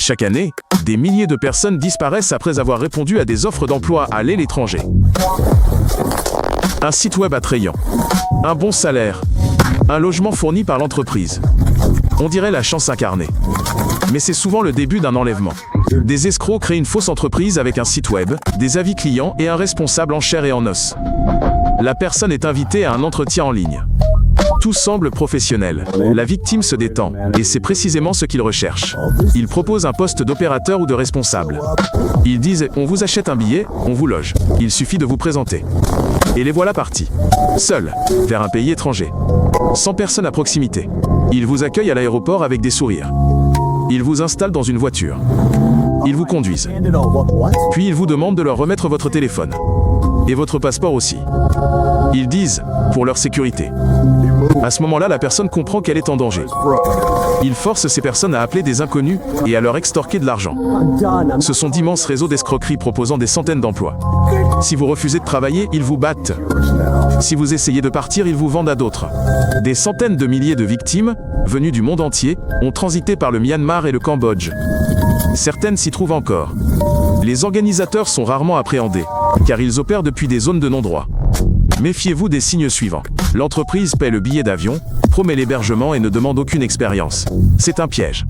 Chaque année, des milliers de personnes disparaissent après avoir répondu à des offres d'emploi à l'étranger. Un site web attrayant, un bon salaire, un logement fourni par l'entreprise. On dirait la chance incarnée. Mais c'est souvent le début d'un enlèvement. Des escrocs créent une fausse entreprise avec un site web, des avis clients et un responsable en chair et en os. La personne est invitée à un entretien en ligne. Tout semble professionnel. La victime se détend, et c'est précisément ce qu'il recherche. Ils proposent un poste d'opérateur ou de responsable. Ils disent « On vous achète un billet, on vous loge. Il suffit de vous présenter. » Et les voilà partis. Seuls, vers un pays étranger. Sans personne à proximité. Ils vous accueillent à l'aéroport avec des sourires. Ils vous installent dans une voiture. Ils vous conduisent. Puis ils vous demandent de leur remettre votre téléphone. Et votre passeport aussi. Ils disent, pour leur sécurité. À ce moment-là, la personne comprend qu'elle est en danger. Ils forcent ces personnes à appeler des inconnus et à leur extorquer de l'argent. Ce sont d'immenses réseaux d'escroquerie proposant des centaines d'emplois. Si vous refusez de travailler, ils vous battent. Si vous essayez de partir, ils vous vendent à d'autres. Des centaines de milliers de victimes, venues du monde entier, ont transité par le Myanmar et le Cambodge. Certaines s'y trouvent encore. Les organisateurs sont rarement appréhendés, car ils opèrent depuis des zones de non-droit. Méfiez-vous des signes suivants. L'entreprise paie le billet d'avion, promet l'hébergement et ne demande aucune expérience. C'est un piège.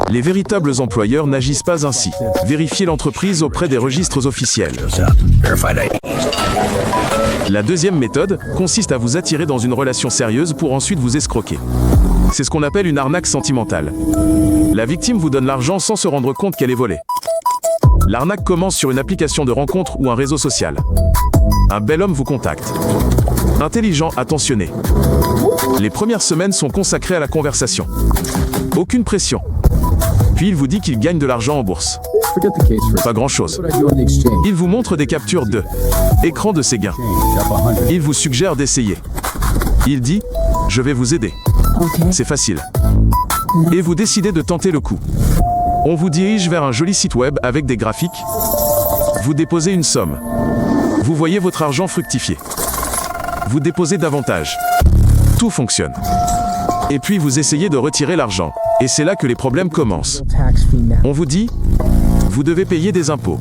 Les véritables employeurs n'agissent pas ainsi. Vérifiez l'entreprise auprès des registres officiels. La deuxième méthode consiste à vous attirer dans une relation sérieuse pour ensuite vous escroquer. C'est ce qu'on appelle une arnaque sentimentale. La victime vous donne l'argent sans se rendre compte qu'elle est volée. L'arnaque commence sur une application de rencontre ou un réseau social. Un bel homme vous contacte. Intelligent, attentionné. Les premières semaines sont consacrées à la conversation. Aucune pression. Puis il vous dit qu'il gagne de l'argent en bourse. Pas grand-chose. Il vous montre des captures écran de ses gains. Il vous suggère d'essayer. Il dit « Je vais vous aider ». C'est facile. Et vous décidez de tenter le coup. On vous dirige vers un joli site web avec des graphiques. Vous déposez une somme. Vous voyez votre argent fructifier. Vous déposez davantage. Tout fonctionne. Et puis vous essayez de retirer l'argent. Et c'est là que les problèmes commencent. On vous dit, vous devez payer des impôts.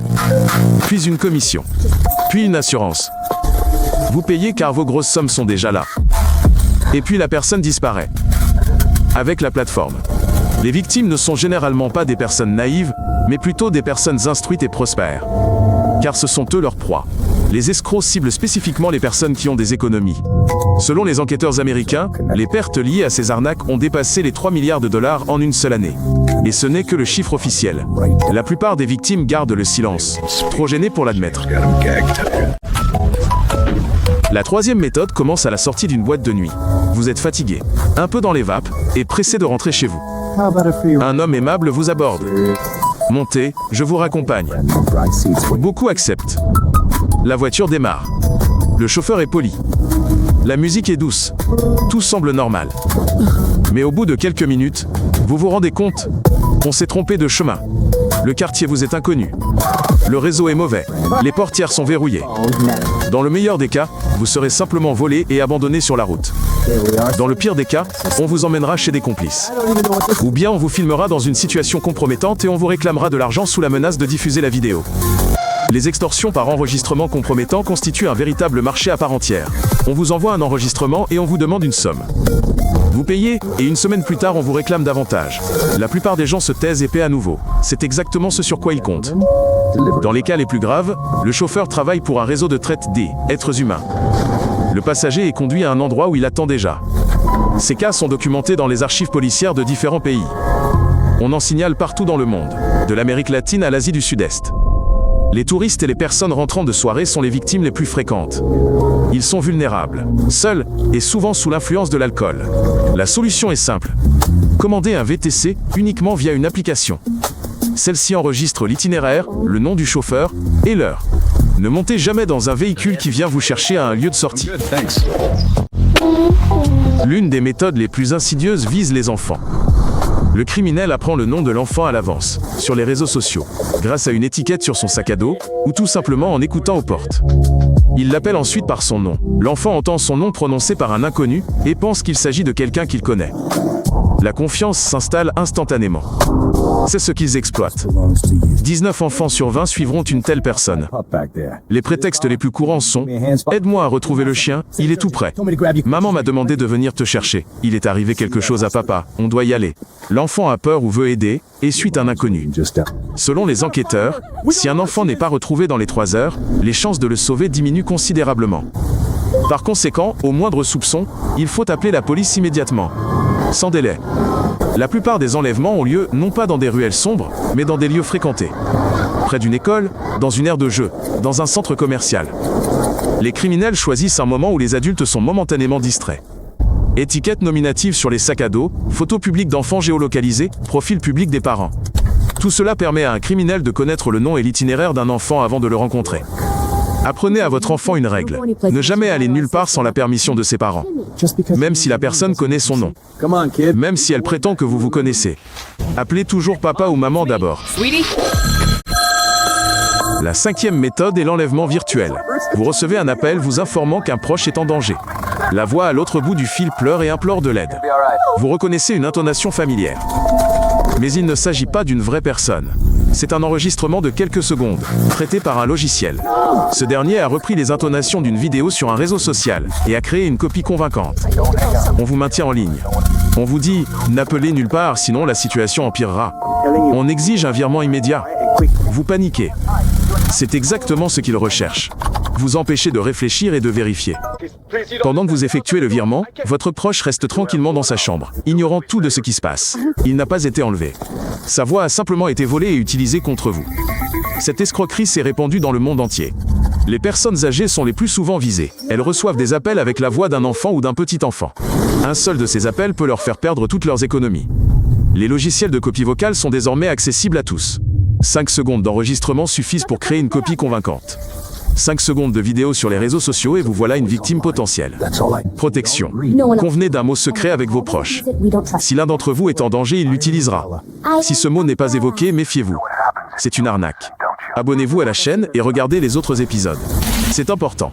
Puis une commission. Puis une assurance. Vous payez car vos grosses sommes sont déjà là. Et puis la personne disparaît. Avec la plateforme. Les victimes ne sont généralement pas des personnes naïves, mais plutôt des personnes instruites et prospères. Car ce sont eux leurs proies. Les escrocs ciblent spécifiquement les personnes qui ont des économies. Selon les enquêteurs américains, les pertes liées à ces arnaques ont dépassé les 3 milliards de dollars en une seule année. Et ce n'est que le chiffre officiel. La plupart des victimes gardent le silence, trop gênées pour l'admettre. La troisième méthode commence à la sortie d'une boîte de nuit. Vous êtes fatigué, un peu dans les vapes, et pressé de rentrer chez vous. Un homme aimable vous aborde. Montez, je vous raccompagne. Beaucoup acceptent. La voiture démarre. Le chauffeur est poli. La musique est douce. Tout semble normal. Mais au bout de quelques minutes, vous vous rendez compte, on s'est trompé de chemin. Le quartier vous est inconnu. Le réseau est mauvais. Les portières sont verrouillées. Dans le meilleur des cas, vous serez simplement volé et abandonné sur la route. Dans le pire des cas, on vous emmènera chez des complices. Ou bien on vous filmera dans une situation compromettante et on vous réclamera de l'argent sous la menace de diffuser la vidéo. Les extorsions par enregistrement compromettant constituent un véritable marché à part entière. On vous envoie un enregistrement et on vous demande une somme. Vous payez, et une semaine plus tard on vous réclame davantage. La plupart des gens se taisent et paient à nouveau. C'est exactement ce sur quoi ils comptent. Dans les cas les plus graves, le chauffeur travaille pour un réseau de traite des êtres humains. Le passager est conduit à un endroit où il attend déjà. Ces cas sont documentés dans les archives policières de différents pays. On en signale partout dans le monde, de l'Amérique latine à l'Asie du Sud-Est. Les touristes et les personnes rentrant de soirée sont les victimes les plus fréquentes. Ils sont vulnérables, seuls et souvent sous l'influence de l'alcool. La solution est simple. Commandez un VTC uniquement via une application. Celle-ci enregistre l'itinéraire, le nom du chauffeur et l'heure. Ne montez jamais dans un véhicule qui vient vous chercher à un lieu de sortie. L'une des méthodes les plus insidieuses vise les enfants. Le criminel apprend le nom de l'enfant à l'avance, sur les réseaux sociaux, grâce à une étiquette sur son sac à dos, ou tout simplement en écoutant aux portes. Il l'appelle ensuite par son nom. L'enfant entend son nom prononcé par un inconnu, et pense qu'il s'agit de quelqu'un qu'il connaît. La confiance s'installe instantanément. C'est ce qu'ils exploitent. 19 enfants sur 20 suivront une telle personne. Les prétextes les plus courants sont « Aide-moi à retrouver le chien, il est tout près. Maman m'a demandé de venir te chercher. Il est arrivé quelque chose à papa, on doit y aller. » L'enfant a peur ou veut aider, et suit un inconnu. Selon les enquêteurs, si un enfant n'est pas retrouvé dans les 3 heures, les chances de le sauver diminuent considérablement. Par conséquent, au moindre soupçon, il faut appeler la police immédiatement. Sans délai. La plupart des enlèvements ont lieu non pas dans des ruelles sombres, mais dans des lieux fréquentés. Près d'une école, dans une aire de jeu, dans un centre commercial. Les criminels choisissent un moment où les adultes sont momentanément distraits. Étiquettes nominatives sur les sacs à dos, photos publiques d'enfants géolocalisés, profil public des parents. Tout cela permet à un criminel de connaître le nom et l'itinéraire d'un enfant avant de le rencontrer. Apprenez à votre enfant une règle. Ne jamais aller nulle part sans la permission de ses parents. Même si la personne connaît son nom. Même si elle prétend que vous vous connaissez. Appelez toujours papa ou maman d'abord. La 5e méthode est l'enlèvement virtuel. Vous recevez un appel vous informant qu'un proche est en danger. La voix à l'autre bout du fil pleure et implore de l'aide. Vous reconnaissez une intonation familière. Mais il ne s'agit pas d'une vraie personne. C'est un enregistrement de quelques secondes, traité par un logiciel. Ce dernier a repris les intonations d'une vidéo sur un réseau social et a créé une copie convaincante. On vous maintient en ligne. On vous dit « N'appelez nulle part, sinon la situation empirera ». On exige un virement immédiat. Vous paniquez. C'est exactement ce qu'il recherche. Vous empêcher de réfléchir et de vérifier. Pendant que vous effectuez le virement, votre proche reste tranquillement dans sa chambre, ignorant tout de ce qui se passe. Il n'a pas été enlevé. Sa voix a simplement été volée et utilisée contre vous. Cette escroquerie s'est répandue dans le monde entier. Les personnes âgées sont les plus souvent visées. Elles reçoivent des appels avec la voix d'un enfant ou d'un petit enfant. Un seul de ces appels peut leur faire perdre toutes leurs économies. Les logiciels de copie vocale sont désormais accessibles à tous. 5 secondes d'enregistrement suffisent pour créer une copie convaincante. 5 secondes de vidéo sur les réseaux sociaux et vous voilà une victime potentielle. Protection. Convenez d'un mot secret avec vos proches. Si l'un d'entre vous est en danger, il l'utilisera. Si ce mot n'est pas évoqué, méfiez-vous. C'est une arnaque. Abonnez-vous à la chaîne et regardez les autres épisodes. C'est important.